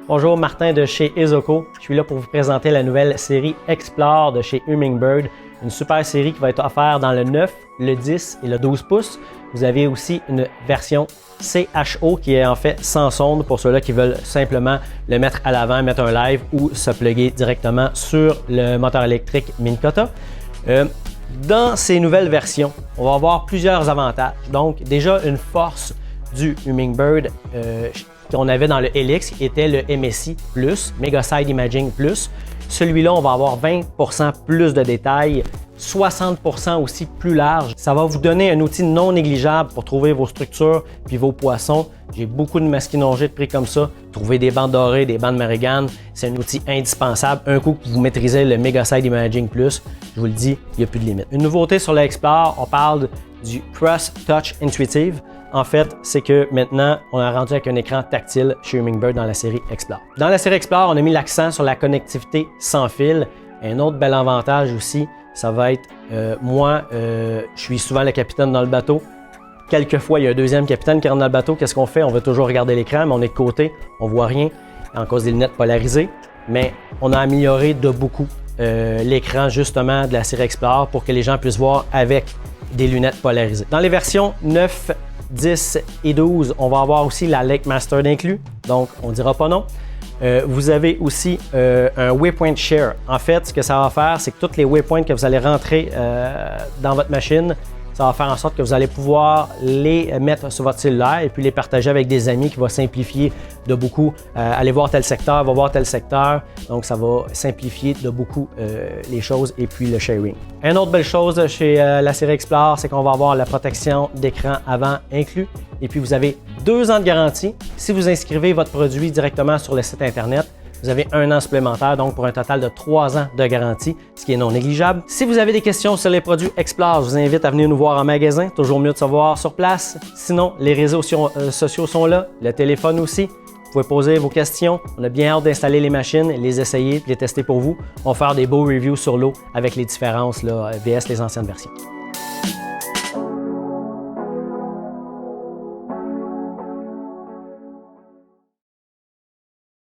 Bonjour, Martin de chez Ezoco. Je suis là pour vous présenter la nouvelle série Explore de chez Hummingbird. Une super série qui va être offerte dans le 9, le 10 et le 12 pouces. Vous avez aussi une version CHO qui est en fait sans sonde pour ceux-là qui veulent simplement le mettre à l'avant, mettre un live ou se plugger directement sur le moteur électrique Minn Kota. Dans ces nouvelles versions, on va avoir plusieurs avantages. Donc déjà une force du Hummingbird qu'on avait dans le Helix qui était le MSI Plus, Mega Side Imaging Plus. Celui-là, on va avoir 20% plus de détails, 60% aussi plus large. Ça va vous donner un outil non négligeable pour trouver vos structures puis vos poissons. J'ai beaucoup de masquinongés de prix comme ça. Trouver des bandes dorées, des bandes Marigan, c'est un outil indispensable. Un coup que vous maîtrisez le Mega Side Imaging Plus, je vous le dis, il n'y a plus de limite. Une nouveauté sur l'Explore, on parle du Cross Touch Intuitive. En fait, c'est que maintenant, on a rendu avec un écran tactile chez Hummingbird dans la série Explore. Dans la série Explore, on a mis l'accent sur la connectivité sans fil. Un autre bel avantage aussi, ça va être, je suis souvent le capitaine dans le bateau. Quelquefois, il y a un deuxième capitaine qui rentre dans le bateau. Qu'est-ce qu'on fait? On veut toujours regarder l'écran, mais on est de côté, on voit rien en cause des lunettes polarisées. Mais on a amélioré de beaucoup l'écran justement de la série Explore pour que les gens puissent voir avec des lunettes polarisées. Dans les versions 9, 10 et 12, on va avoir aussi la Lake Master inclus, donc on ne dira pas non. Vous avez aussi un Waypoint Share. En fait, ce que ça va faire, c'est que tous les waypoints que vous allez rentrer dans votre machine, ça va faire en sorte que vous allez pouvoir les mettre sur votre cellulaire et puis les partager avec des amis qui va simplifier de beaucoup. Aller voir tel secteur, va voir tel secteur. Donc, ça va simplifier de beaucoup les choses et puis le sharing. Une autre belle chose chez la série Explore, c'est qu'on va avoir la protection d'écran avant inclus. Et puis, vous avez 2 ans de garantie. Si vous inscrivez votre produit directement sur le site Internet, vous avez 1 an supplémentaire, donc pour un total de 3 ans de garantie, ce qui est non négligeable. Si vous avez des questions sur les produits Explore, je vous invite à venir nous voir en magasin. Toujours mieux de se voir sur place. Sinon, les réseaux sociaux sont là, le téléphone aussi. Vous pouvez poser vos questions. On a bien hâte d'installer les machines, les essayer et les tester pour vous. On va faire des beaux reviews sur l'eau avec les différences là, VS les anciennes versions.